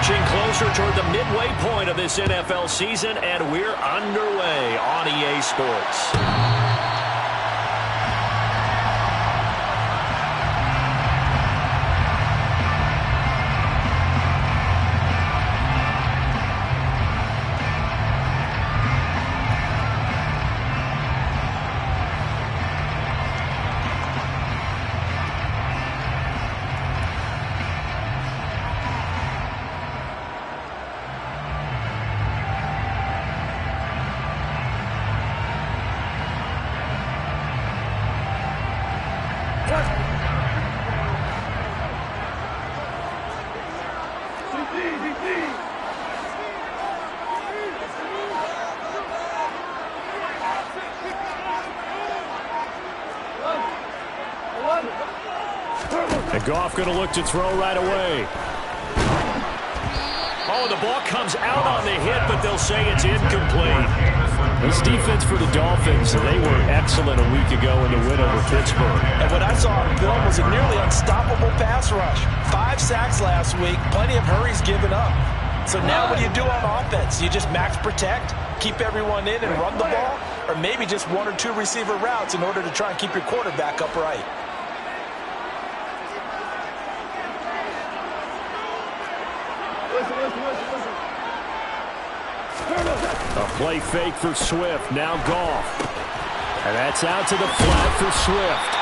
inching closer toward the midway point of this NFL season, and we're underway on EA Sports. And Goff going to look to throw right away. Oh, the ball comes out on the hit, but they'll say it's incomplete. This defense for the Dolphins, they were excellent a week ago in the win over Pittsburgh. And what I saw on film was a nearly unstoppable pass rush. 5 sacks last week, plenty of hurries given up. So now what do you do on offense? You just max protect, keep everyone in and run the ball, or maybe just 1 or 2 receiver routes in order to try and keep your quarterback upright. A play fake for Swift. Now Goff. And that's out to the flat for Swift.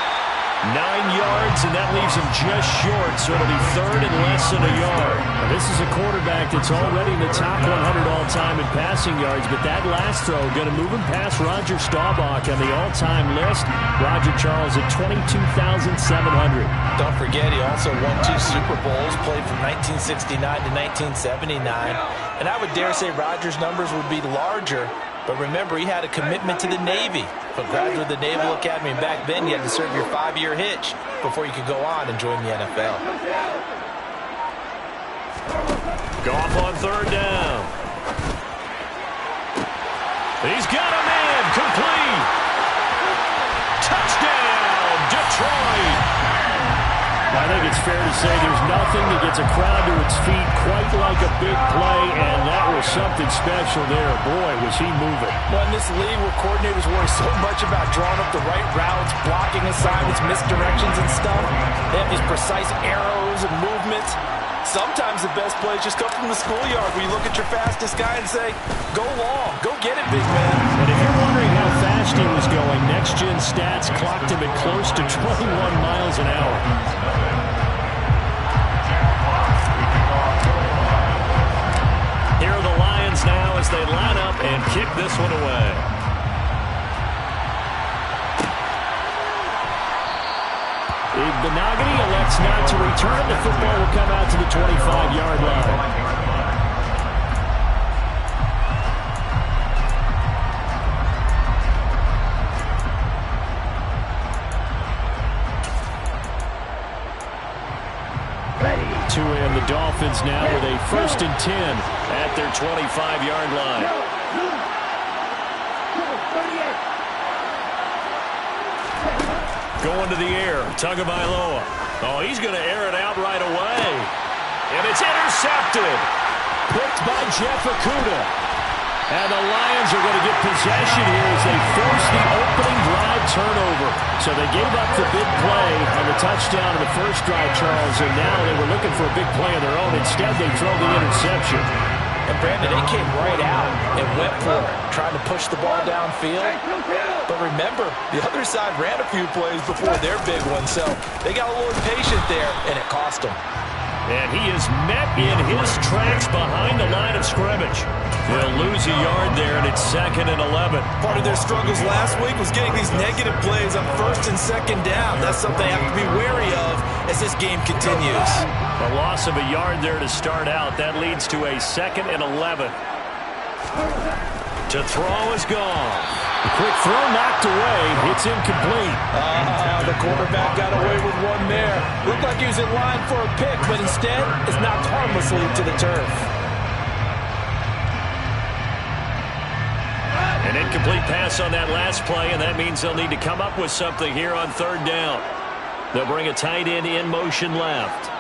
9 yards, and that leaves him just short, so it'll be third and less than a yard. Now, this is a quarterback that's already in the top 100 all-time in passing yards, but that last throw going to move him past Roger Staubach on the all-time list. Roger Charles at 22,700. Don't forget, he also won 2 Super Bowls, played from 1969 to 1979. And I would dare say Roger's numbers would be larger, but remember, he had a commitment to the Navy. For graduate of the Naval Academy, and back then you had to serve your 5-year hitch before you could go on and join the NFL. Goff on third down. He's got a man. Complete. Touchdown, Detroit. I think it's fair to say there's nothing that gets a crowd to its feet quite like a big play, and that was something special there. Boy, was he moving. Well, in this league where coordinators worry so much about drawing up the right routes, blocking assignments, misdirections and stuff, they have these precise arrows and movements. Sometimes the best plays just come from the schoolyard where you look at your fastest guy and say, go long, go get it, big man. And if you're wondering how fast he was going, Next Gen Stats clocked him at close to 21 miles an hour. Here are the Lions now as they line up and kick this one away. Benogany elects not to return. The football will come out to the 25-yard line. To end the Dolphins now with a 1st and 10 at their 25-yard line. Going to the air, Tagovailoa. Oh, he's going to air it out right away. And it's intercepted. Picked by Jeff Okudah. And the Lions are going to get possession here as they force the opening drive turnover. So they gave up the big play on the touchdown in the first drive, Charles, and now they were looking for a big play of their own. Instead, they throw the interception. And Brandon, they came right out and went for it, trying to push the ball downfield. But remember, the other side ran a few plays before their big one, so they got a little impatient there, and it cost them. And he is met in his tracks behind the line of scrimmage. They'll lose a yard there, and it's 2nd and 11. Part of their struggles last week was getting these negative plays on 1st and 2nd down. That's something they have to be wary of as this game continues. A loss of a yard there to start out. That leads to a 2nd and 11. To throw is gone. A quick throw knocked away. It's incomplete. The quarterback got away with one there. Looked like he was in line for a pick, but instead it's knocked harmlessly to the turf. An incomplete pass on that last play, and that means they'll need to come up with something here on 3rd down. They'll bring a tight end in motion left.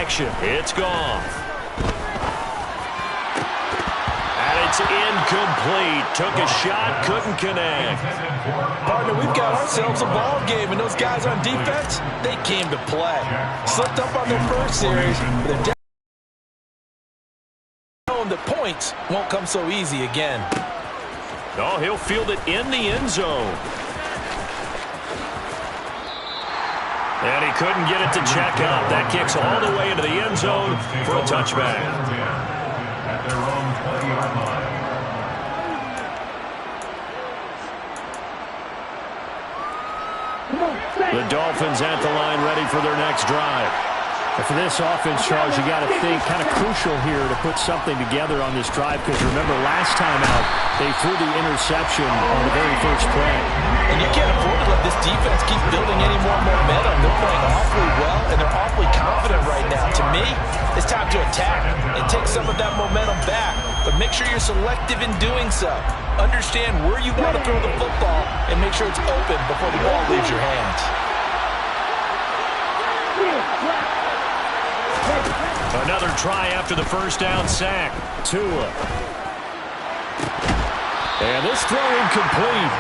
action. It's Goff. And it's incomplete. Took a shot, couldn't connect. Partner, we've got ourselves a ball game, and those guys on defense, they came to play. Slipped up on their first series, but they're knowing that points won't come so easy again. Oh, he'll field it in the end zone. And he couldn't get it to check out. That kicks all the way into the end zone for a touchback. The Dolphins at the line, ready for their next drive. And for this offense, Charles, you got to think kind of crucial here to put something together on this drive, because remember last time out they threw the interception on the very first play. And you can't afford to let this defense keep building any more momentum. They're playing awfully well, and they're awfully confident right now. To me, it's time to attack and take some of that momentum back, but make sure you're selective in doing so. Understand where you want to throw the football and make sure it's open before the ball leaves your hands. Another try after the first down sack. Tua. And this throw incomplete.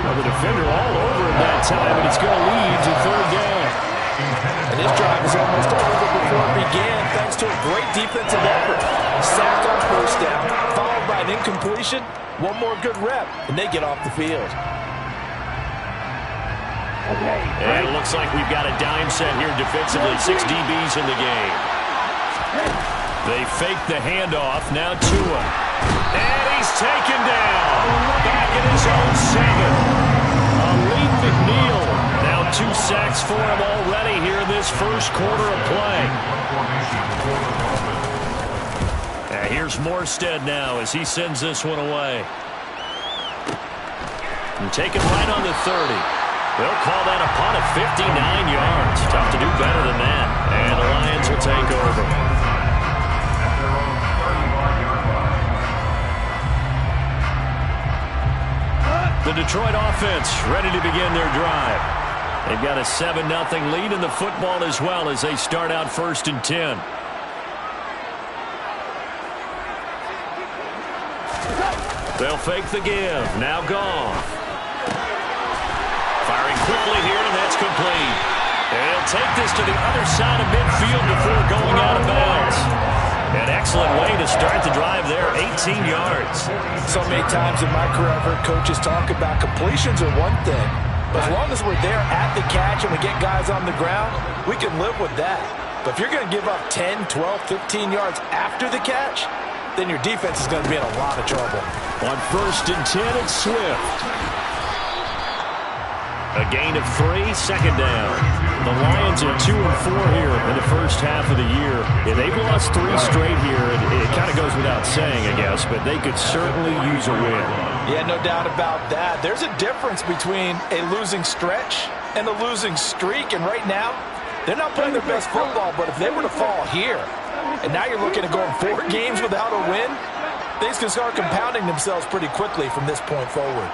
Well, the defender all over him that time, and it's going to lead to third down. And this drive is almost over before it began, thanks to a great defensive effort. Sack on first down, followed by an incompletion. One more good rep, and they get off the field. And it looks like we've got a dime set here defensively. 6 DBs in the game. They fake the handoff. Now Tua. And he's taken down. Back in his own 7. Aleem McNeil. Now 2 sacks for him already here in this first quarter of play. And here's Morstead now as he sends this one away. And taken right on the 30. They'll call that a punt of 59 yards. Tough to do better than that. And the Lions will take over. The Detroit offense ready to begin their drive. They've got a 7-0 lead in the football as well as they start out 1st and 10. They'll fake the give. Now Goff. Firing quickly here, and that's complete. And he'll take this to the other side of midfield before going out of bounds. An excellent way to start the drive there, 18 yards. So many times in my career I've heard coaches talk about completions are one thing, but as long as we're there at the catch and we get guys on the ground, we can live with that. But if you're going to give up 10, 12, 15 yards after the catch, then your defense is going to be in a lot of trouble. On 1st and 10, it's Swift. A gain of 3, 2nd down. The Lions are 2-4 here in the first half of the year. Yeah, they've lost 3 straight here. It kind of goes without saying, I guess, but they could certainly use a win. Yeah, no doubt about that. There's a difference between a losing stretch and a losing streak, and right now, they're not playing their best football, but if they were to fall here, and now you're looking at going 4 games without a win, things can start compounding themselves pretty quickly from this point forward.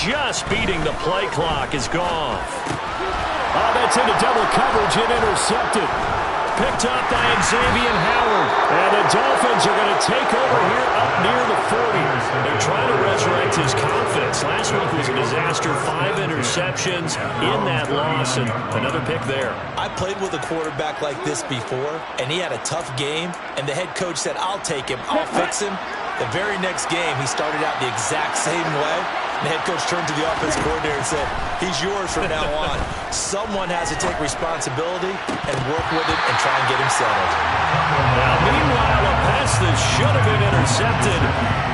Just beating the play clock is Goff. Oh, that's into double coverage and intercepted. Picked up by Xavier Howard. And the Dolphins are going to take over here up near the 40. They're trying to resurrect his confidence. Last week was a disaster. 5 interceptions in that loss, and another pick there. I played with a quarterback like this before, and he had a tough game, and the head coach said, I'll take him, I'll fix him. The very next game, he started out the exact same way. The head coach turned to the offense coordinator and said, he's yours from now on. Someone has to take responsibility and work with it and try and get him settled. Now, meanwhile, a pass that should have been intercepted,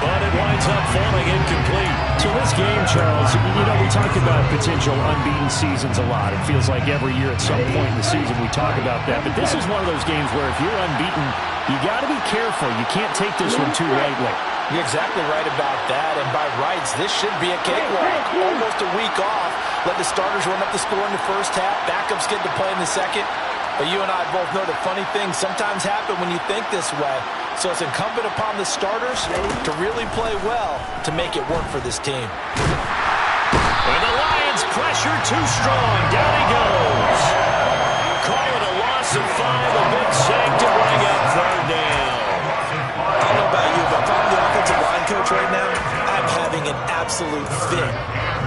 but it winds up falling incomplete. So this game, Charles, you know, we talk about potential unbeaten seasons a lot. It feels like every year at some point in the season we talk about that. But this is one of those games where if you're unbeaten, you got to be careful. You can't take this one too lightly. You're exactly right about that, and by rights, this should be a cakewalk. Almost a week off. Let the starters run up the score in the first half. Backups get to play in the second. But you and I both know that funny things sometimes happen when you think this way. So it's incumbent upon the starters to really play well to make it work for this team. And the Lions pressure too strong. Down he goes. Call it a loss Picks up 5, a big sack to bring up third down. I don't know about you, but if I'm the offensive line coach right now, I'm having an absolute fit.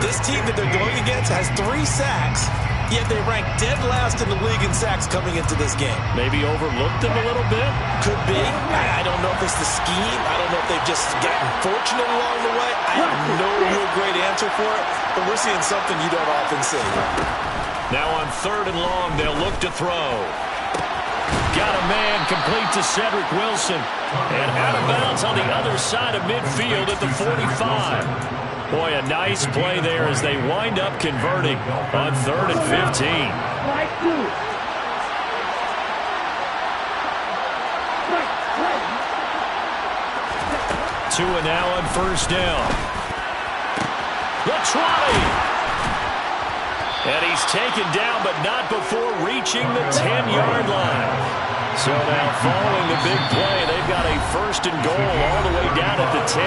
This team that they're going against has 3 sacks, yet they rank dead last in the league in sacks coming into this game. Maybe overlooked them a little bit? Could be. I don't know if it's the scheme. I don't know if they've just gotten fortunate along the way. I have no real great answer for it, but we're seeing something you don't often see. Now on 3rd and long, they'll look to throw. Got a man complete to Cedric Wilson. And out of bounds on the other side of midfield at the 45. Boy, a nice play there as they wind up converting on 3rd and 15. Tua now on 1st down. The try. And he's taken down, but not before reaching the 10-yard line. So now following the big play, they've got a 1st and goal all the way down at the 10.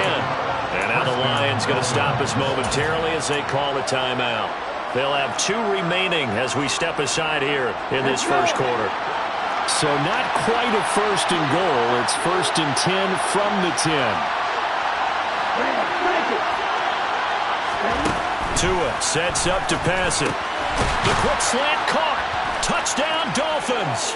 And now the Lions going to stop us momentarily as they call a timeout. They'll have 2 remaining as we step aside here in this first quarter. So not quite a 1st and goal. It's 1st and 10 from the 10. Tua sets up to pass it. The quick slant caught. Touchdown, Dolphins.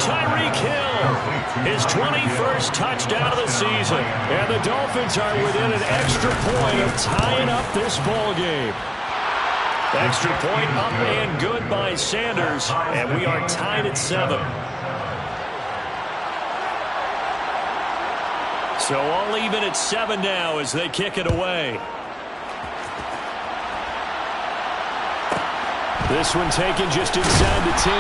Tyreek Hill, his 21st touchdown of the season. And the Dolphins are within an extra point of tying up this ball game. Extra point up and good by Sanders. And we are tied at 7. So all even at 7 now as they kick it away. This one taken just inside the 10.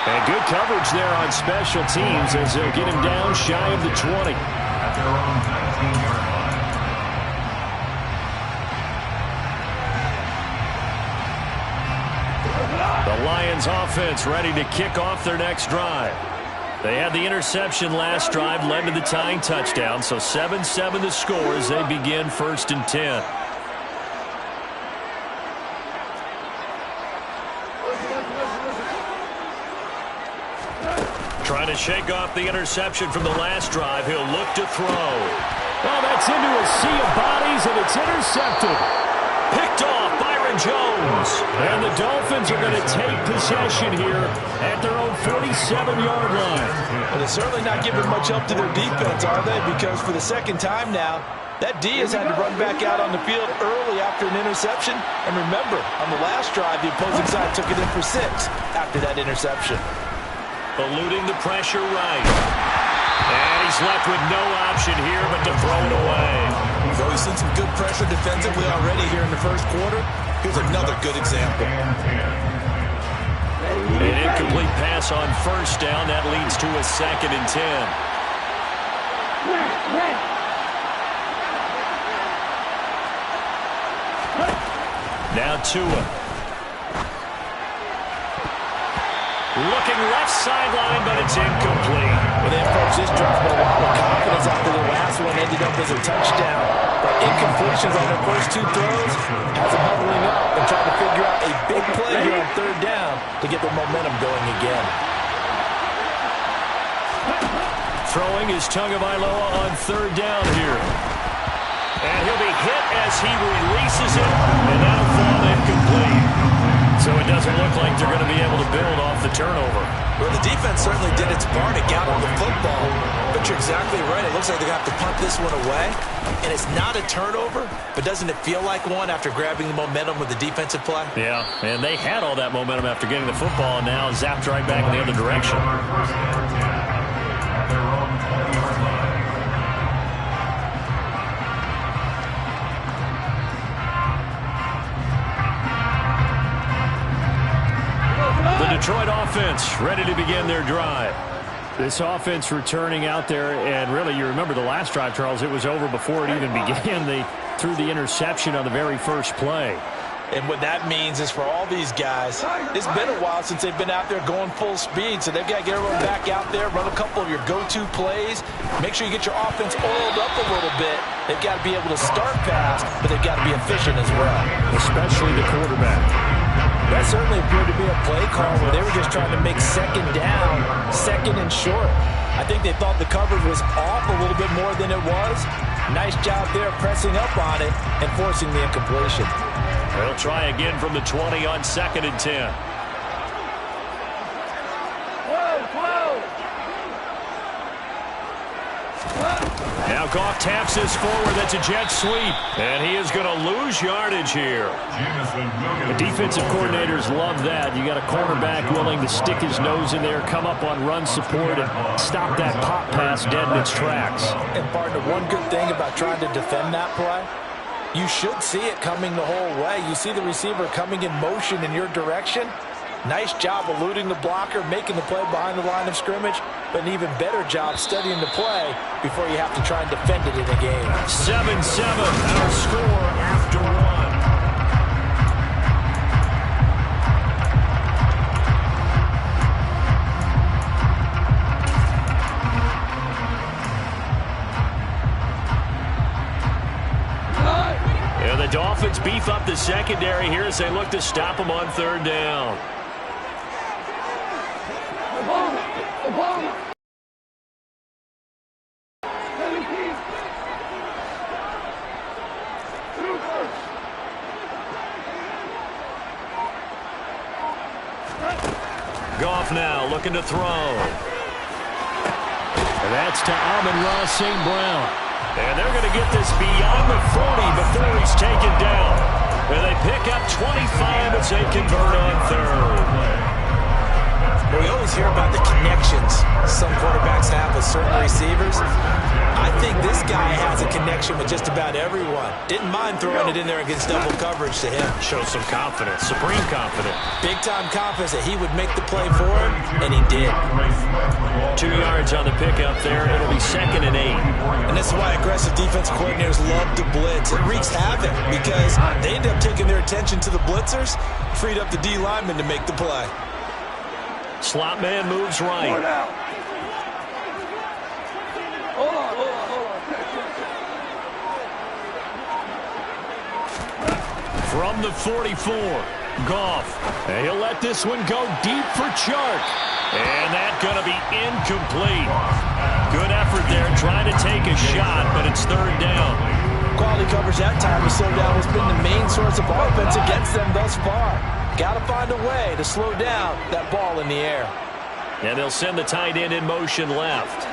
And good coverage there on special teams as they'll get him down shy of the 20. The Lions offense ready to kick off their next drive. They had the interception last drive, led to the tying touchdown, so 7-7 the score as they begin 1st and 10. Trying to shake off the interception from the last drive. He'll look to throw. Oh, that's into a sea of bodies, and it's intercepted. Picked off Byron Jones. And the Dolphins are going to take possession here at their own 47-yard line. Well, they're certainly not giving much help to their defense, are they? Because for the 2nd time now, that D has had to run back out on the field early after an interception. And remember, on the last drive, the opposing side took it in for 6 after that interception. Eluding the pressure right. And he's left with no option here but to throw it away. So we've seen some good pressure defensively already here in the first quarter. Here's another good example. An incomplete pass on 1st down. That leads to a 2nd and 10. Now Tua. Looking left sideline, but it's incomplete. Well, they approached this drive with a lot of confidence after the last one ended up as a touchdown. But incompletions on their first 2 throws has them huddling up and trying to figure out a big play here on 3rd down to get their momentum going again. Throwing is Tagovailoa on 3rd down here. And he'll be hit as he releases it, and that'll fall incomplete. So it doesn't look like they're going to be able to build off the turnover. Well, the defense certainly did its part to gather the football. But you're exactly right. It looks like they're going to have to punt this one away. And it's not a turnover, but doesn't it feel like one after grabbing the momentum with the defensive play? Yeah, and they had all that momentum after getting the football, and now zapped right back in the other direction. The Detroit offense ready to begin their drive. This offense returning out there, and really, you remember the last drive, Charles, it was over before it even began. They threw the interception on the very first play. And what that means is for all these guys, it's been a while since they've been out there going full speed, so they've got to get everyone back out there, run a couple of your go-to plays, make sure you get your offense oiled up a little bit. They've got to be able to start fast, but they've got to be efficient as well. Especially the quarterback. That certainly appeared to be a play call where they were just trying to make second down, second and short. I think they thought the coverage was off a little bit more than it was. Nice job there pressing up on it and forcing the incompletion. They'll try again from the 20 on 2nd and 10. Now Goff taps this forward. That's a jet sweep. And he is going to lose yardage here. The defensive coordinators love that. You got a cornerback willing to stick his nose in there, come up on run support, and stop that pop pass dead in its tracks. And partner, one good thing about trying to defend that play, you should see it coming the whole way. You see the receiver coming in motion in your direction. Nice job eluding the blocker, making the play behind the line of scrimmage, but an even better job studying the play before you have to try and defend it in a game. 7-7, our score after one. And the Dolphins beef up the secondary here as they look to stop them on 3rd down. Goff now looking to throw. And that's to Amon-Ra St. Brown. And they're going to get this beyond the 40 before he's taken down. And they pick up 25 as they convert on 3rd. We always hear about the connections some quarterbacks have with certain receivers. I think this guy has a connection with just about everyone. Didn't mind throwing it in there against double coverage to him. Shows some confidence, supreme confidence. Big-time confidence that he would make the play for him, and he did. 2 yards on the pickup there. It'll be 2nd and 8. And this is why aggressive defense coordinators love to blitz. It wreaks havoc because they end up taking their attention to the blitzers, freed up the D lineman to make the play. Slot man moves right. From the 44, Goff. And he'll let this one go deep for Chark. And that's going to be incomplete. Good effort there trying to take a shot, but it's 3rd down. Quality coverage that time to slow down has been the main source of offense against them thus far. Got to find a way to slow down that ball in the air. And they'll send the tight end in motion left.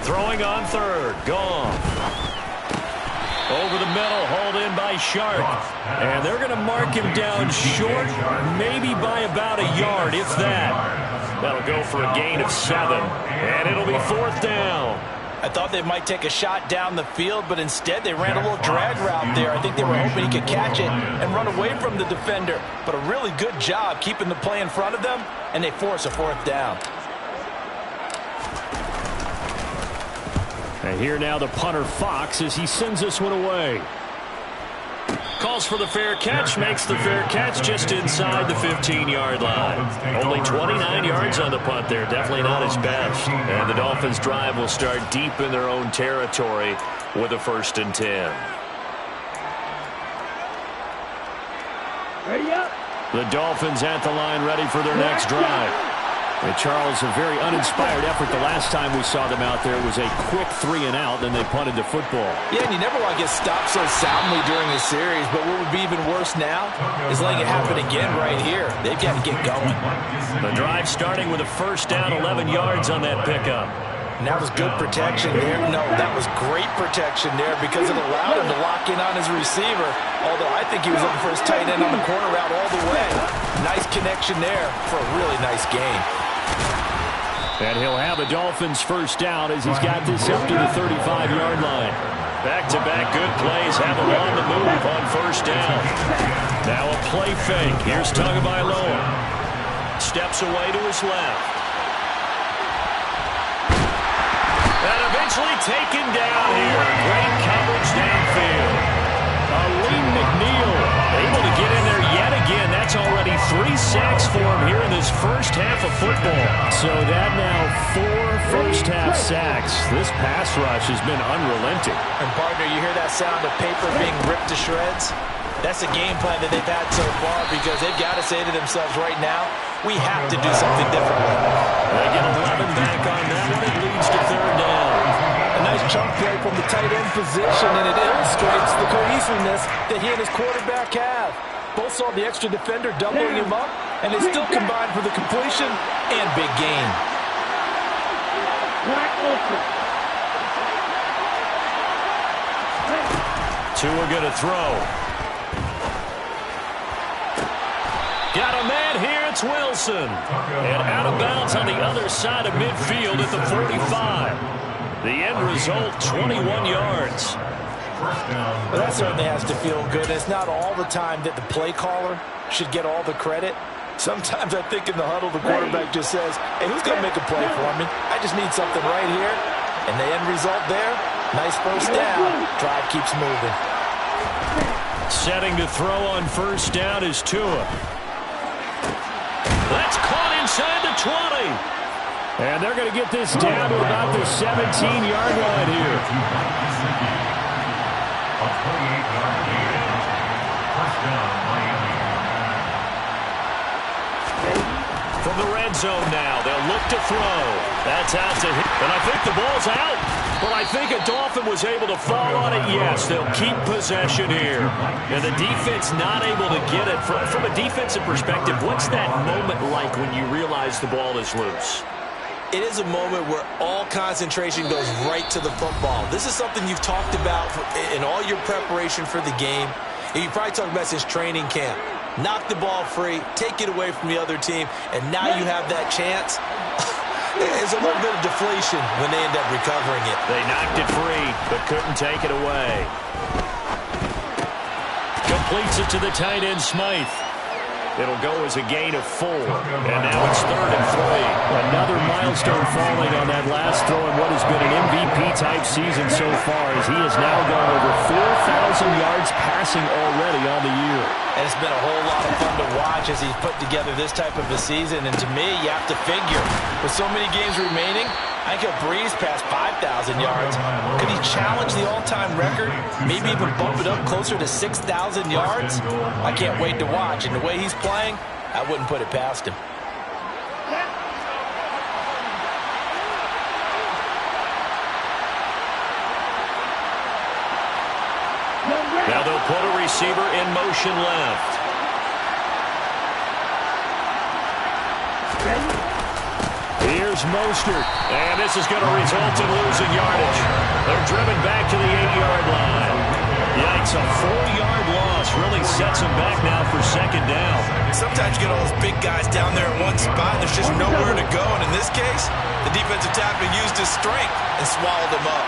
Throwing on 3rd, Goff. Over the middle, hauled in by Sharp. And they're going to mark him down short, maybe by about a yard, if that. That'll go for a gain of 7. And it'll be 4th down. I thought they might take a shot down the field, but instead they ran a little drag route there. I think they were hoping he could catch it and run away from the defender. But a really good job keeping the play in front of them, and they force a 4th down. And here now the punter Fox as he sends this one away. Calls for the fair catch, makes the fair catch just inside the 15-yard line. Only 29 yards on the punt there, definitely not his best. And the Dolphins' drive will start deep in their own territory with a 1st and 10. The Dolphins at the line ready for their next drive. And Charles, a very uninspired effort the last time we saw them out there was a quick 3 and out, then they punted the football. Yeah, and you never want to get stopped so soundly during a series, but what would be even worse now is letting it happen again right here. They've got to get going. The drive starting with a 1st down, 11 yards on that pickup. And that was good protection there. No, that was great protection there because it allowed him to lock in on his receiver, although I think he was looking for his tight end on the corner route all the way. Nice connection there for a really nice gain. And he'll have a Dolphins 1st down as he's got this up to the 35-yard line. Back-to-back good plays have him on the move on 1st down. Now a play fake. Here's Tagovailoa. Steps away to his left. And eventually taken down here. Great coverage downfield. Aleem McNeil able to get in there yet again. That's already 3 sacks for him here in this first half of football. So that now 4 first-half sacks. This pass rush has been unrelenting. And, partner, you hear that sound of paper being ripped to shreds? That's a game plan that they've had so far because they've got to say to themselves right now, we have to do something differently. They get 11 back on that one. It leads to 3rd down. A nice chunk play from the tight end position, and it illustrates the cohesiveness that he and his quarterback have. Both saw the extra defender doubling him up, and they still combined for the completion and big gain. Tua going to throw. Got a man here. It's Wilson. And out of bounds on the other side of midfield at the 45. The end result, 21 yards. Well, that certainly has to feel good. It's not all the time that the play caller should get all the credit. Sometimes I think in the huddle, the quarterback just says, hey, who's going to make a play for me? I just need something right here. And the end result there, nice first down. Drive keeps moving. Setting to throw on first down is Tua. That's caught inside the 20. And they're going to get this down to about the 17-yard line here. From the red zone now, they'll look to throw. That's out to him. And I think the ball's out. Well, I think a Dolphin was able to fall on it. Yes, they'll keep possession here. And the defense not able to get it. From a defensive perspective, what's that moment like when you realize the ball is loose? It is a moment where all concentration goes right to the football. This is something you've talked about in all your preparation for the game. And you probably talked about since training camp. Knock the ball free, take it away from the other team, and now you have that chance. There's a little bit of deflation when they end up recovering it. They knocked it free, but couldn't take it away. Completes it to the tight end, Smythe. It'll go as a gain of 4. And now it's 3rd and 3. Another milestone falling on that last throw in what has been an MVP-type season so far, as he has now gone over 4,000 yards passing already on the year. And it's been a whole lot of fun to watch as he's put together this type of a season. And to me, you have to figure, with so many games remaining, I think he'll breeze past 5,000 yards. Could he challenge the all-time record? Maybe even bump it up closer to 6,000 yards? I can't wait to watch. And the way he's playing, I wouldn't put it past him. Now they'll put a receiver in motion left. Here's Mostert, and this is going to result in losing yardage. They're driven back to the 8-yard line. Yikes, a 4-yard loss really sets them back now for 2nd down. Sometimes you get all those big guys down there in one spot, and there's just nowhere to go. And in this case, the defensive tackle used his strength and swallowed him up.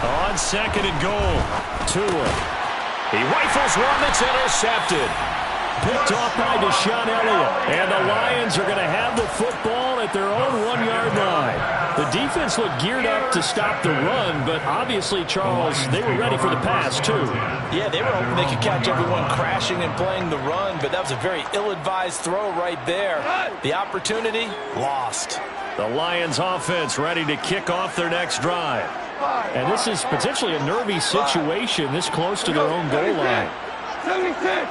On 2nd and goal, Tua. He rifles one that's intercepted. Picked off by Deshaun Elliott. And the Lions are going to have the football at their own 1-yard line. The defense looked geared up to stop the run, but obviously, Charles, they were ready for the pass, too. Yeah, they were hoping they could catch everyone crashing and playing the run, but that was a very ill-advised throw right there. The opportunity, lost. The Lions offense ready to kick off their next drive. And this is potentially a nervy situation this close to their own goal line. 76.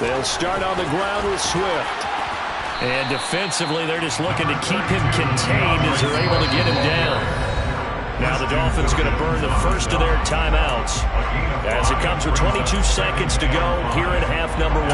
They'll start on the ground with Swift. And defensively, they're just looking to keep him contained as they're able to get him down. Now the Dolphins going to burn the first of their timeouts as it comes with 22 seconds to go here in half number 1.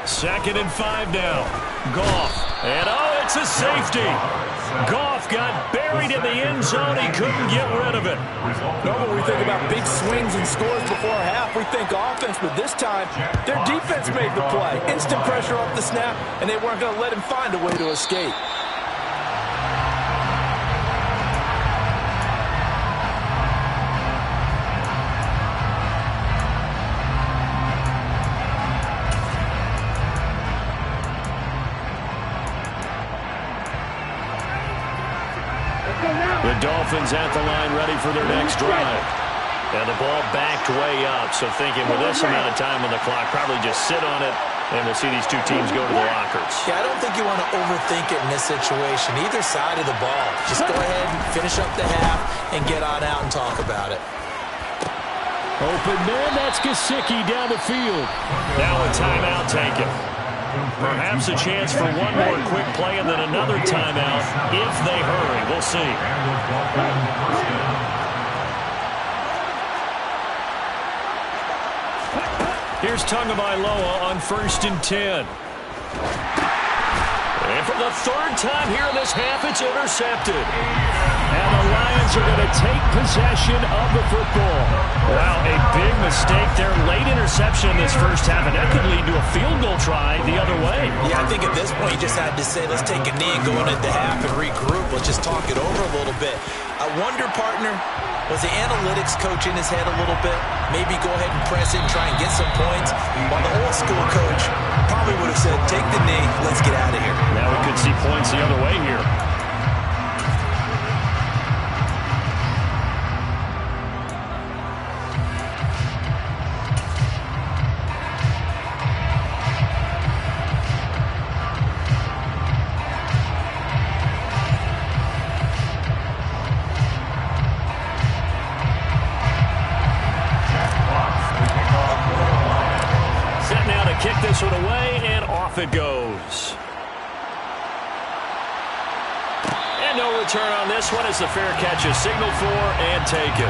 Second and 5 now. Goff. And oh, It's a safety. Goff got buried in the end zone. He couldn't get rid of it. Normally we think about big swings and scores before half. We think offense, but this time their defense made the play. Instant pressure off the snap, and they weren't going to let him find a way to escape. The Dolphins at the line ready for their next drive. And the ball backed way up, so thinking with this amount of time on the clock, probably just sit on it, and we'll see these two teams go to the lockers. Yeah, I don't think you want to overthink it in this situation, either side of the ball. Just go ahead and finish up the half and get on out and talk about it. Open man, that's Gesicki down the field. Now a timeout taken. Perhaps a chance for one more quick play and then another timeout if they hurry. We'll see. Here's Tagovailoa on 1st and 10. And for the third time here in this half, it's intercepted. And the Lions are going to take possession of the football. Wow, a big mistake there. Late interception in this first half, and that could lead to a field goal try the other way. Yeah, I think at this point you just had to say, let's take a knee and go into the half and regroup. Let's just talk it over a little bit. I wonder, partner, was the analytics coach in his head a little bit? Maybe go ahead and press it and try and get some points. While the old school coach probably would have said, take the knee, let's get out of here. Now we could see points the other way here. Kick this one away, and off it goes. And no return on this one as the fair catch is signaled for and taken.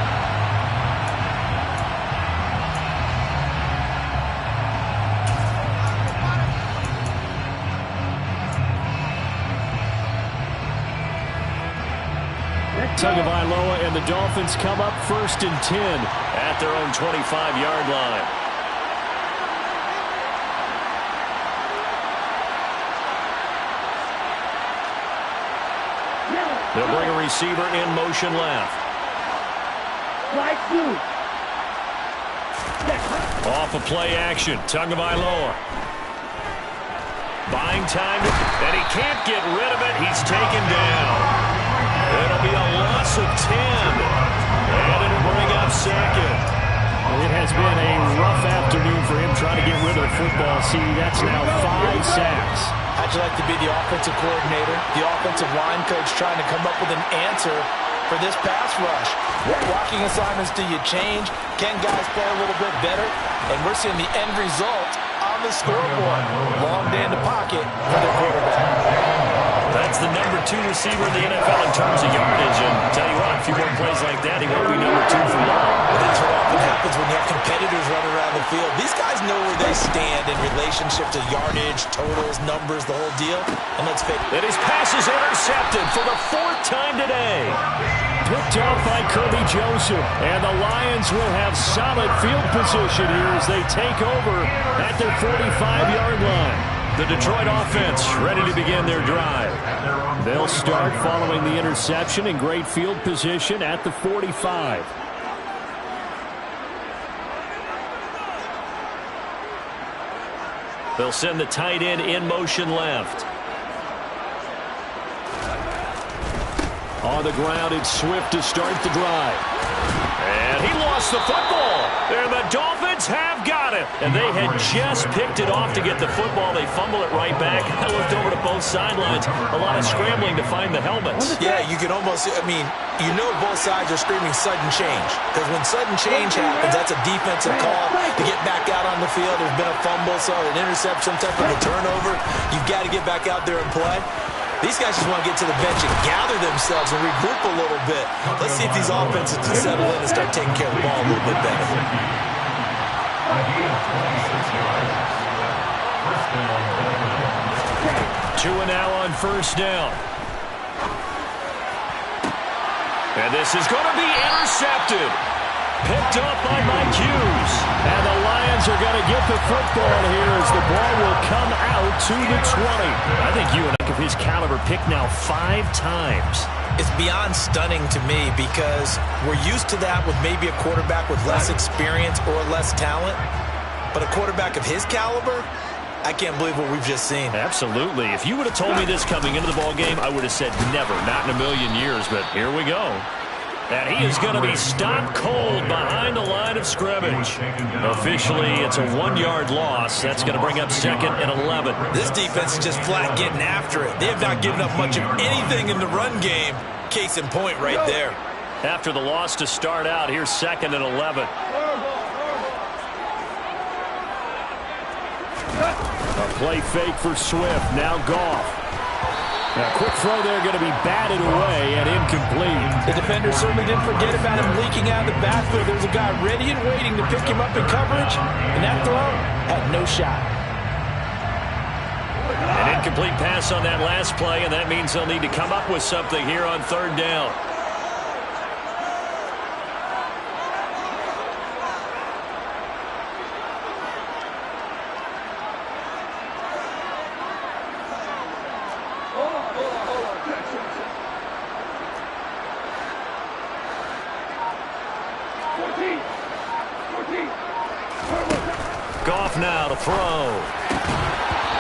Tagovailoa and the Dolphins come up 1st and 10 at their own 25-yard line. They'll bring a receiver in motion left. Off of play action, Tagovailoa. Buying time, and he can't get rid of it. He's taken down. It'll be a loss of 10. And it'll bring up 2nd. It has been a rough afternoon for him trying to get rid of the football. See, that's now 5 sacks. How'd you like to be the offensive coordinator, the offensive line coach trying to come up with an answer for this pass rush? What blocking assignments do you change? Can guys play a little bit better? And we're seeing the end result on the scoreboard. Long day in the pocket for the quarterback. That's the number 2 receiver in the NFL in terms of yardage. And tell you what, a few more plays like that, he won't be number 2 for long. Well, that's what often happens when you have competitors running around the field. These guys know where they stand in relationship to yardage, totals, numbers, the whole deal. And let's face it. And his pass is intercepted for the 4th time today. Picked off by Kirby Joseph. And the Lions will have solid field position here as they take over at their 45-yard line. The Detroit offense ready to begin their drive. They'll start following the interception in great field position at the 45. They'll send the tight end in motion left. On the ground, it's Swift to start the drive. And he lost the football. And the Dolphins have got it. And they had just picked it off to get the football. They fumble it right back. I looked over to both sidelines. A lot of scrambling to find the helmets. Yeah, you can almost, you know both sides are screaming sudden change. Because when sudden change happens, that's a defensive call to get back out on the field. There's been a fumble, so an interception, type of a turnover. You've got to get back out there and play. These guys just want to get to the bench and gather themselves and regroup a little bit. Let's see if these offenses can settle in and start taking care of the ball a little bit better. Tua now on first down. And this is going to be intercepted. Picked up by Mike Hughes. And the Lions are going to get the football here as the ball will come out to the 20. I think you and of his caliber picked now 5 times. It's beyond stunning to me because we're used to that with maybe a quarterback with less experience or less talent. But a quarterback of his caliber, I can't believe what we've just seen. Absolutely. If you would have told me this coming into the ball game, I would have said never, not in a million years. But here we go. And he is going to be stopped cold behind the line of scrimmage. Officially, it's a 1-yard loss. That's going to bring up 2nd and 11. This defense is just flat getting after it. They have not given up much of anything in the run game. Case in point right there. After the loss to start out, here's 2nd and 11. A play fake for Swift. Now Goff. A quick throw there going to be batted away and incomplete. The defender certainly didn't forget about him leaking out of the backfield. There was a guy ready and waiting to pick him up in coverage, and that throw had no shot. An incomplete pass on that last play, and that means they'll need to come up with something here on 3rd down. Goff now to throw.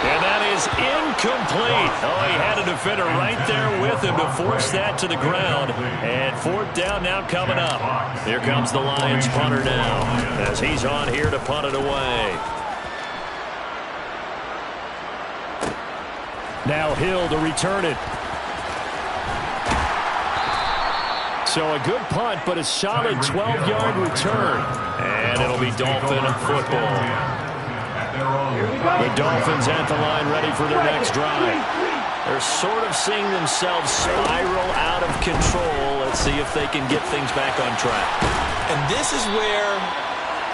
And that is incomplete. Oh, he had a defender right there with him to force that to the ground. And 4th down now coming up. Here comes the Lions punter now as he's on here to punt it away. Now Hill to return it. So a good punt, but a solid 12-yard return. And it'll be Dolphin football. The Dolphins at the line ready for their next drive. They're sort of seeing themselves spiral out of control. Let's see if they can get things back on track. And this is where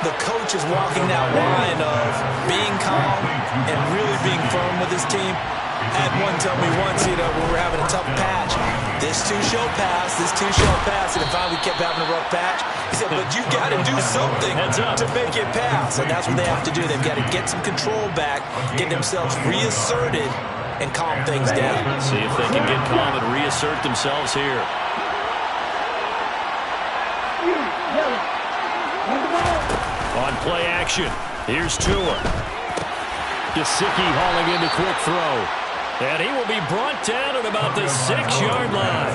the coach is walking that line of being calm and really being firm with his team. I had one tell me once, when we were having a tough patch, this too shall pass, this too shall pass. And finally we kept having a rough patch. He said, but you got to do something to make it pass. And that's what they have to do. They've got to get some control back, get themselves reasserted, and calm things down. See if they can get calm and reassert themselves here. On play action, here's Tua. Gesicki hauling in the quick throw. And he will be brought down at about the 6-yard line.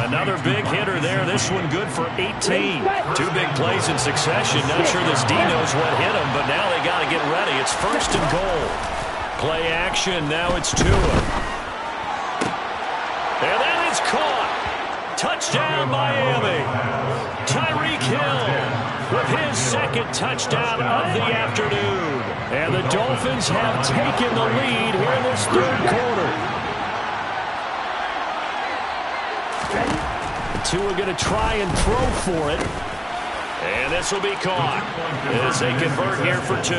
Another big hitter there. This one good for 18. 2 big plays in succession. Not sure this D knows what hit him, but now they got to get ready. It's 1st and goal. Play action. Now it's Tua. And that is caught. Touchdown, Miami. Tyreek Hill with his 2nd touchdown of the afternoon. And the Dolphins have taken the lead here in this 3rd quarter. Tua going to try and throw for it. And this will be caught as they convert here for 2.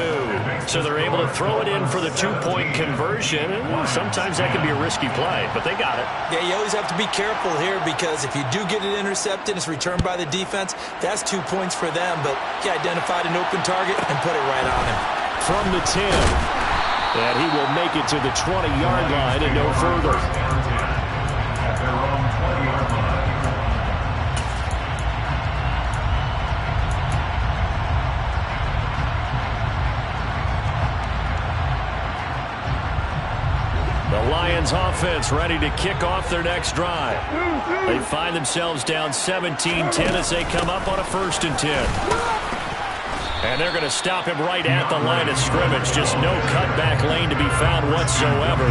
So they're able to throw it in for the 2-point conversion. And sometimes that can be a risky play, but they got it. Yeah, you always have to be careful here because if you do get it intercepted, it's returned by the defense, that's 2 points for them. But he identified an open target and put it right on him. From the 10. And he will make it to the 20-yard line and no further. The Lions offense ready to kick off their next drive. They find themselves down 17-10 as they come up on a 1st and 10. And they're going to stop him right at the line of scrimmage. Just no cutback lane to be found whatsoever.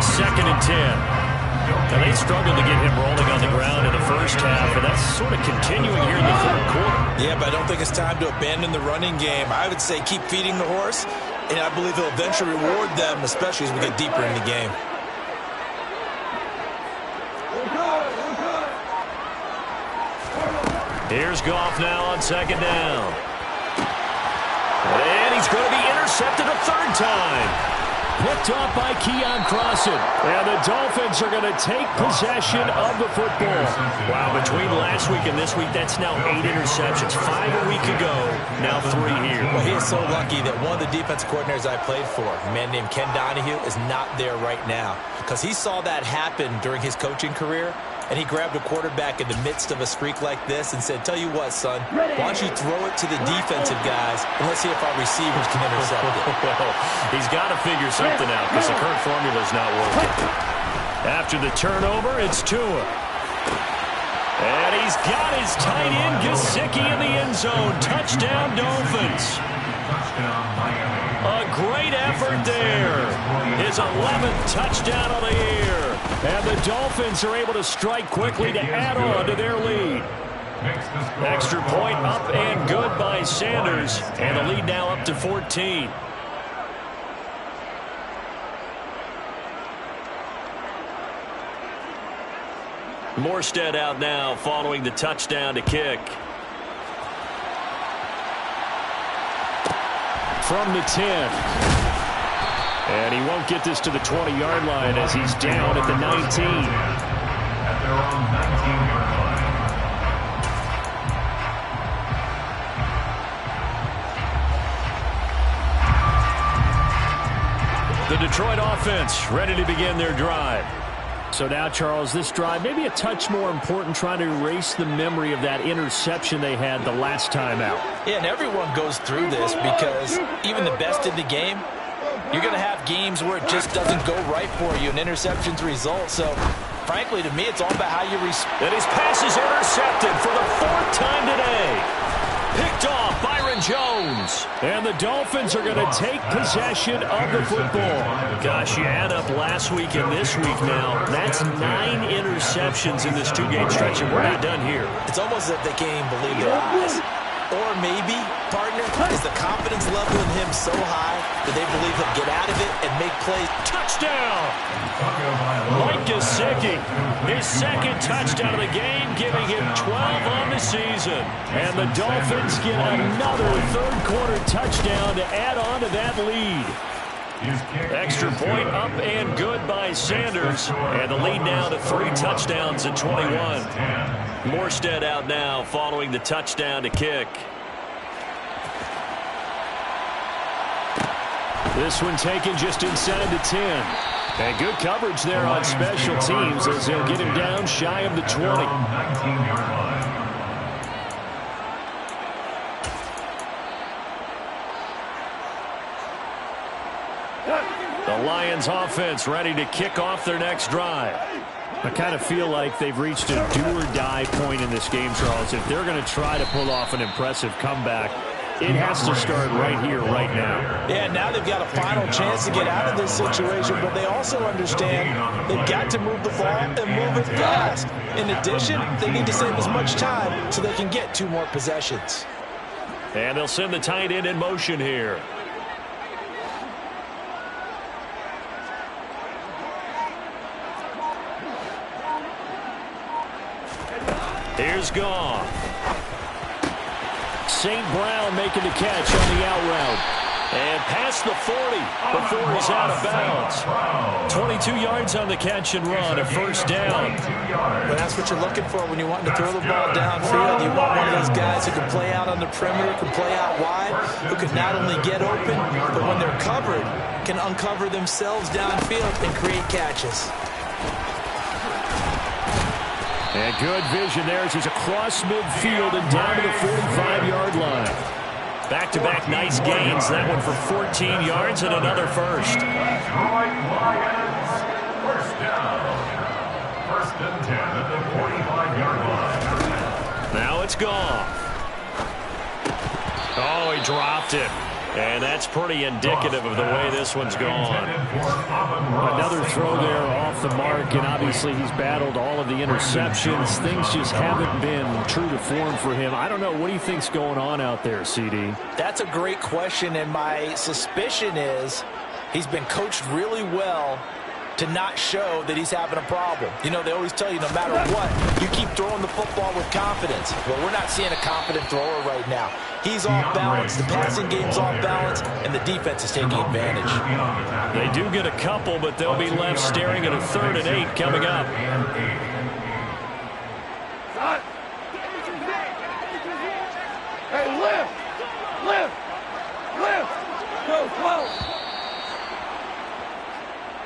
2nd and 10. And they struggled to get him rolling on the ground in the first half, and that's sort of continuing here in the 3rd quarter. Yeah, but I don't think it's time to abandon the running game. I would say keep feeding the horse, and I believe he'll eventually reward them, especially as we get deeper in the game. Here's Goff now on 2nd down. And he's going to be intercepted a 3rd time. picked off by Keon Crossan. And the Dolphins are going to take possession of the football. Wow, between last week and this week, that's now 8 interceptions. 5 a week ago, now 3 here. Well, he is so lucky that one of the defense coordinators I played for, a man named Ken Donahue, is not there right now. Because he saw that happen during his coaching career, and he grabbed a quarterback in the midst of a streak like this and said, tell you what, son, why don't you throw it to the defensive guys, and let's see if our receivers can intercept it. Well, he's got to figure something out because the current formula is not working. After the turnover, it's Tua. And he's got his tight end, Gesicki, in the end zone. Touchdown, Dolphins. A great effort there. His 11th touchdown of the year. And the Dolphins are able to strike quickly to add on to their lead. Extra point up and good by Sanders. And the lead now up to 14. Morstead out now following the touchdown to kick. From the 10. And he won't get this to the 20-yard line as he's down at the 19. At their own 19-yard line. The Detroit offense ready to begin their drive. So now, Charles, this drive maybe a touch more important, trying to erase the memory of that interception they had the last time out. Yeah, and everyone goes through this because even the best in the game, you're going to have games where it just doesn't go right for you, and interceptions result. So, frankly, to me, it's all about how you respond. And his pass is intercepted for the 4th time today. Picked off Byron Jones. And the Dolphins are going to take possession of the football. Gosh, you add up last week and this week now. That's 9 interceptions in this 2-game stretch, and we're not done here. It's almost as if they can't even believe their eyes. Or maybe, partner, is the confidence level in him so high that they believe he'll get out of it and make plays. Touchdown! Mike Gesicki, his 2nd touchdown of the game, giving him 12 on the season. And the Dolphins get another 3rd-quarter touchdown to add on to that lead. Extra point up and good by Sanders. And the lead now to 3 touchdowns at 21. Morstead out now following the touchdown to kick. This one taken just inside the 10. And good coverage there on special teams as they'll get him down shy of the 20. The Lions offense ready to kick off their next drive. I kind of feel like they've reached a do-or-die point in this game, Charles. If they're going to try to pull off an impressive comeback, it has to start right here, right now. Yeah, now they've got a final chance to get out of this situation, but they also understand they've got to move the ball and move it fast. In addition, they need to save as much time so they can get 2 more possessions. And they'll send the tight end in motion here. Here's Goff. St. Brown making the catch on the out route. And past the 40 before he's out of bounds. 22 yards on the catch and run, a 1st down. Well, that's what you're looking for when you want to throw the ball downfield. You want one of those guys who can play out on the perimeter, can play out wide, who can not only get open, but when they're covered, can uncover themselves downfield and create catches. And good vision there as he's across midfield and down to the 45-yard line. Back-to-back nice gains. That one for 14 yards and another 1st. Detroit Lions, 1st down. 1st and 10 at the 45-yard line. Now it's Goff. Oh, he dropped it. And that's pretty indicative of the way this one's gone. Another throw there off the mark, and obviously he's battled all of the interceptions. Things just haven't been true to form for him. I don't know. What do you think's going on out there, CD? That's a great question, and my suspicion is he's been coached really well to not show that he's having a problem. You know, they always tell you no matter what, you keep throwing the football with confidence. Well, we're not seeing a confident thrower right now. He's off balance, the passing game's off balance, and the defense is taking advantage. They do get a couple, but they'll be left staring at a 3rd and 8 coming up. Hey, lift! Go, close!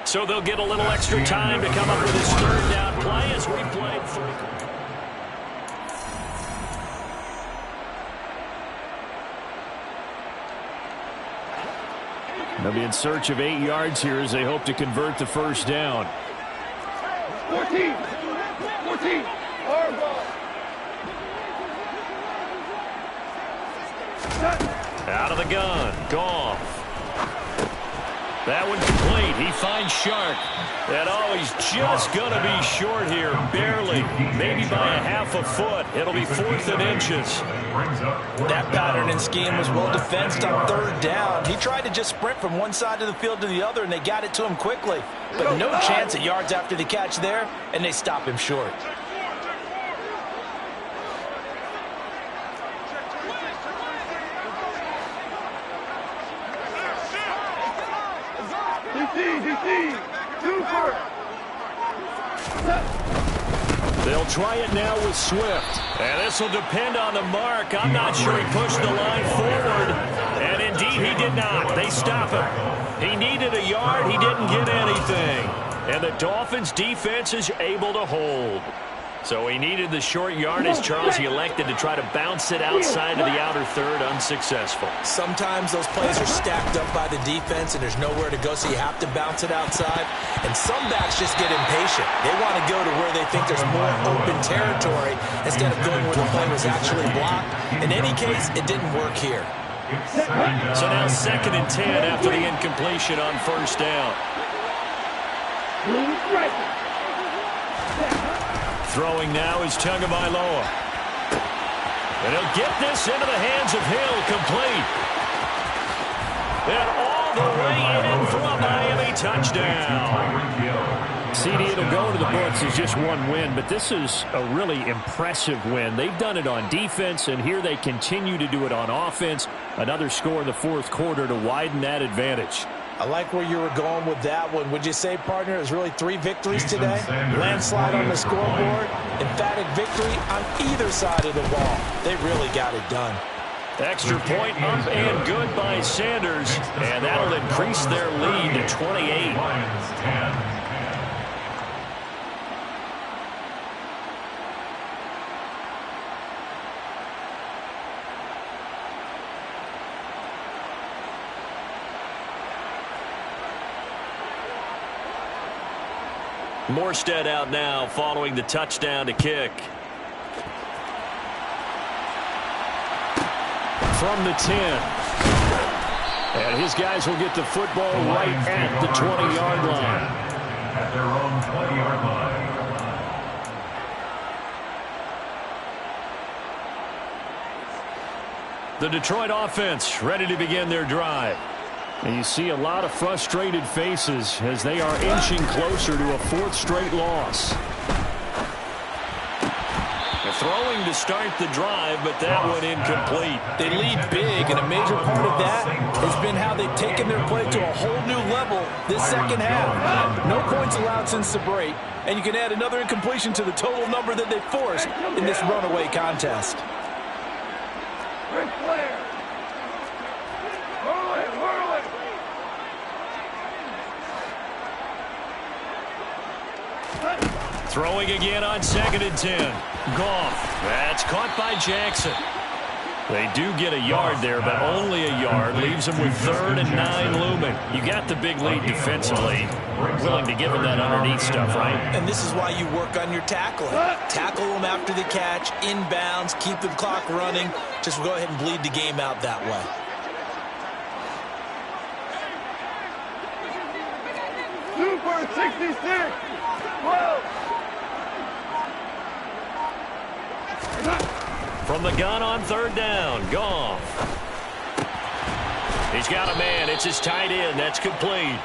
So they'll get a little extra time to come up with his 3rd down play as we play through. They'll be in search of 8 yards here as they hope to convert the 1st down. 14! Hard ball! Out of the gun. Goff. That one complete. He finds Shark. And he's just going to be short here. Barely. Maybe by a half a foot. It'll be 4th and inches. That pattern and scheme was well defensed on 3rd down. He tried to just sprint from one side of the field to the other, and they got it to him quickly. But no chance at yards after the catch there, and they stop him short. They'll try it now with Swift. And this will depend on the mark. I'm not sure he pushed the line forward. And indeed he did not. They stop him. He needed a yard. He didn't get anything. And the Dolphins defense is able to hold. So he needed the short yardage, Charles. He elected to try to bounce it outside of the outer 3rd, unsuccessful. Sometimes those plays are stacked up by the defense and there's nowhere to go, so you have to bounce it outside. And some backs just get impatient. They want to go to where they think there's more open territory instead of going where the play was actually blocked. In any case, it didn't work here. So now 2nd and 10 after the incompletion on 1st down. Throwing now is Tagovailoa. And he'll get this into the hands of Hill, complete. And all the way in for a Miami touchdown. CD, it'll go into the books as just one win, but this is a really impressive win. They've done it on defense, and here they continue to do it on offense. Another score in the 4th quarter to widen that advantage. I like where you were going with that one. Would you say, partner, it was really 3 victories today? Landslide on the scoreboard, emphatic victory on either side of the ball. They really got it done. Extra point up and good by Sanders, and that'll increase their lead to 28. Lions 10. Morstead out now following the touchdown to kick. From the 10. And his guys will get the football right at the 20-yard line. At their own 20-yard line. The Detroit offense ready to begin their drive. And you see a lot of frustrated faces as they are inching closer to a 4th straight loss. They're throwing to start the drive, but that one incomplete. They lead big, and a major part of that has been how they've taken their play to a whole new level this 2nd half. No points allowed since the break, and you can add another incompletion to the total number that they forced in this runaway contest. Ric Flair! Throwing again on 2nd and 10. Goff. That's caught by Jackson. They do get a yard there, but only a yard. Leaves them with 3rd and 9 looming. You got the big lead defensively. Willing to give them that underneath stuff, right? And this is why you work on your tackling. Tackle them after the catch, inbounds, keep the clock running. Just go ahead and bleed the game out that way. Super 66! 12! From the gun on 3rd down, Goff. He's got a man. It's his tight end. That's complete.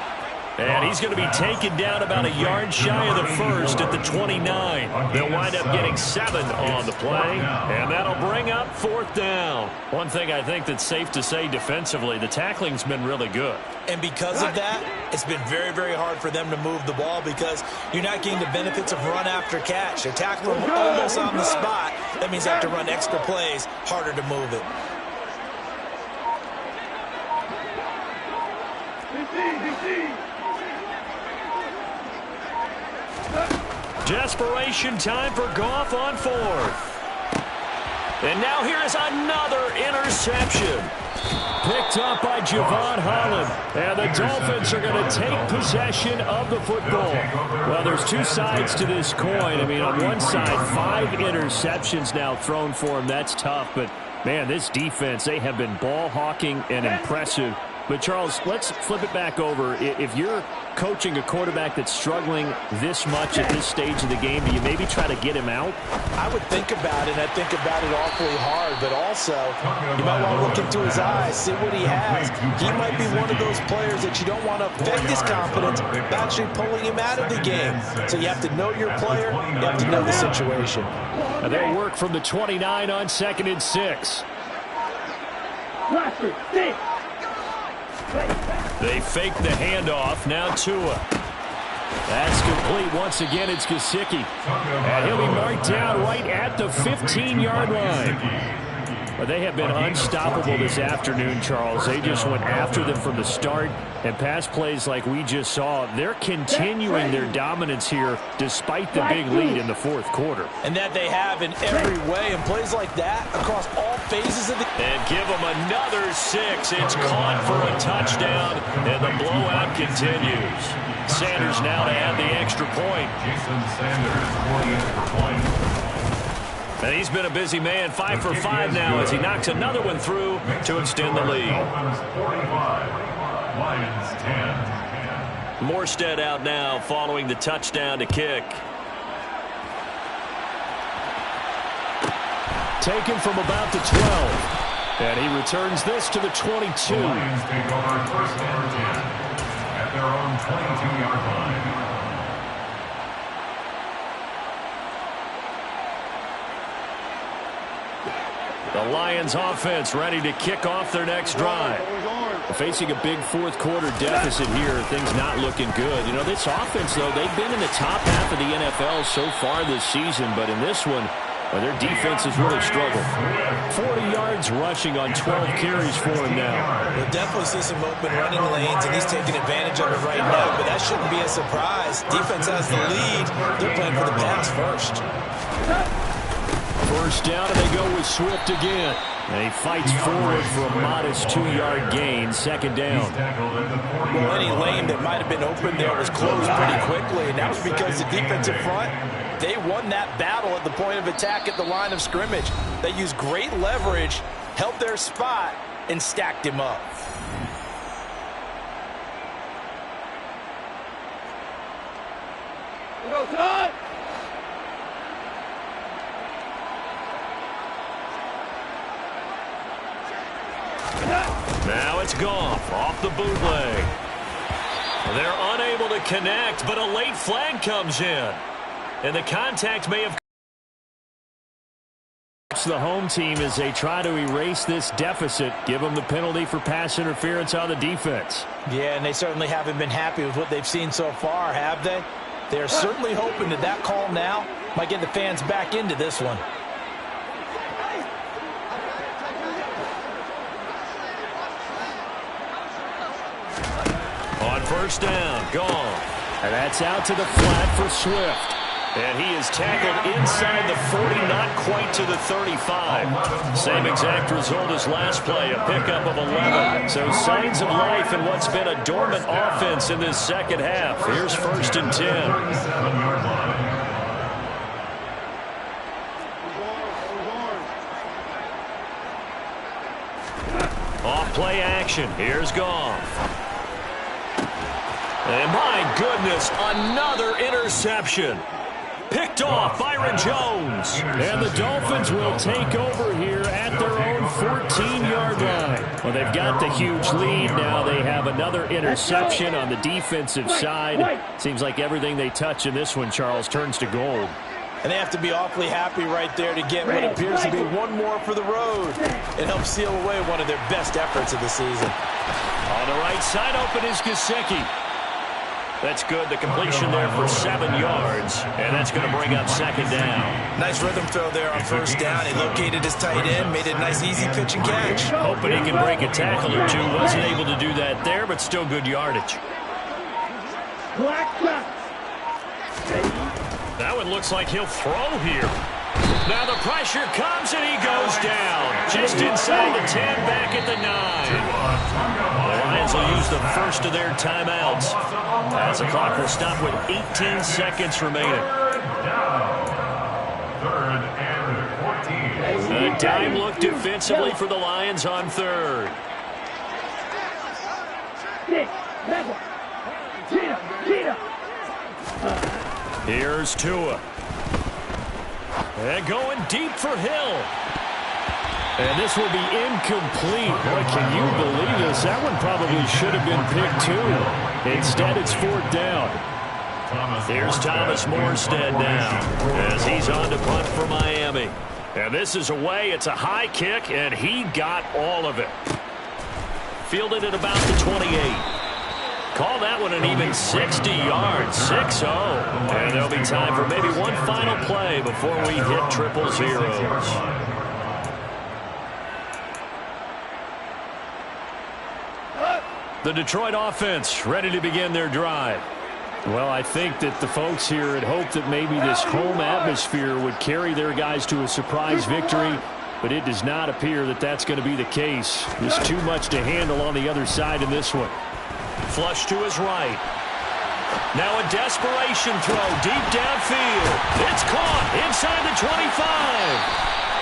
And he's going to be taken down about a yard shy of the first at the 29. They'll wind up getting 7 on the play, and that'll bring up 4th down. One thing I think that's safe to say defensively, the tackling's been really good. And because of that, it's been very, very hard for them to move the ball because you're not getting the benefits of run after catch. They're tackling them almost on the spot. That means they have to run extra plays, harder to move it. Desperation time for Goff on 4th. And now here is another interception. Picked up by Javon Holland. And the Dolphins are going to take possession of the football. Well, there's two sides to this coin. I mean, on one side, 5 interceptions now thrown for him. That's tough. But, man, this defense, they have been ball hawking and impressive. But, Charles, let's flip it back over. If you're coaching a quarterback that's struggling this much at this stage of the game, do you maybe try to get him out? I would think about it, and I think about it awfully hard. But also, you might want to look into his eyes, see what he has. He might be one of those players that you don't want to affect his confidence by actually pulling him out of the game. So you have to know your player. You have to know the situation. And they'll work from the 29 on 2nd and 6. They fake the handoff. Now Tua. That's complete. Once again, it's Gesicki. And he'll be marked down right at the 15-yard line. But they have been unstoppable this afternoon, Charles. They just went after them from the start. And pass plays like we just saw, they're continuing their dominance here despite the big lead in the 4th quarter. And that they have in every way. And plays like that across all phases of the... And give them another 6. It's caught for a touchdown, and the blowout continues. Sanders now to add the extra point. Jason Sanders for the extra point. And he's been a busy man, 5 for 5 now as he knocks another one through to extend the lead. Dolphins 45, Lions 10. Morstead out now following the touchdown to kick. Taken from about the 12. And he returns this to the 22. The Lions take over 1st and 10 at their own 22-yard line. The Lions offense ready to kick off their next drive. Facing a big 4th quarter deficit here, things not looking good. You know, this offense, though, they've been in the top half of the NFL so far this season, but in this one, well, their defense has really struggled. 40 yards rushing on 12 carries for him now. We'll definitely see some open running lanes, and he's taking advantage of it right now, but that shouldn't be a surprise. Defense has the lead. They're playing for the pass first. 1st down, and they go with Swift again. And he fights forward for a modest 2-yard gain, 2nd down. Well, any lane that might have been open there was closed pretty quickly, and that was because the defensive front, they won that battle at the point of attack at the line of scrimmage. They used great leverage, held their spot, and stacked him up. Go, Todd! Now it's Goff off the bootleg. They're unable to connect, but a late flag comes in. And the contact may have... the home team as they try to erase this deficit, give them the penalty for pass interference on the defense. Yeah, and they certainly haven't been happy with what they've seen so far, have they? They're certainly hoping that that call now might get the fans back into this one. On 1st down, gone. And that's out to the flat for Swift. And he is tackled inside the 40, not quite to the 35. Same exact result as last play, a pickup of 11. So signs of life in what's been a dormant offense in this 2nd half. Here's 1st and 10. 37-yard line. Off play action. Here's Goff. And my goodness, another interception. Picked Picked off Byron Jones. And the Dolphins will take over here at their own 14-yard line. Well, they've got the huge lead. Now they have another interception on the defensive side. Seems like everything they touch in this one, Charles, turns to gold. And they have to be awfully happy right there to get what appears to be one more for the road and help seal away one of their best efforts of the season. On the right side, open is Gesicki. That's good. The completion there for 7 yards, and that's going to bring up second down. Nice rhythm throw there on first down. He located his tight end, made it a nice, easy pitch and catch. Hoping he can break a tackle or two. Wasn't able to do that there, but still good yardage. That one looks like he'll throw here. Now the pressure comes, and he goes down. Just inside the 10, back at the 9. The Lions will use the first of their timeouts, as the clock will stop with 18 seconds remaining. Third and 14. A dime look defensively for the Lions on third. Here's Tua. And going deep for Hill. And this will be incomplete. Boy, can you believe this? That one probably should have been picked too. Instead, it's fourth down. Here's Thomas Morstead now as he's on to punt for Miami. And this is away. It's a high kick, and he got all of it. Fielded at about the 28. Call that one an even 60 yards, 6-0. And there'll be time for maybe one final play before we hit triple zeros. The Detroit offense ready to begin their drive. Well, I think that the folks here had hoped that maybe this home atmosphere would carry their guys to a surprise victory, but it does not appear that that's going to be the case. There's too much to handle on the other side in this one. Flush to his right. Now a desperation throw deep downfield. It's caught inside the 25.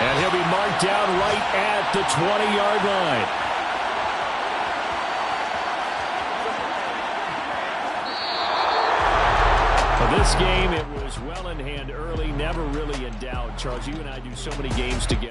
And he'll be marked down right at the 20-yard line. For this game, it was well in hand early, never really in doubt. Charles, you and I do so many games together.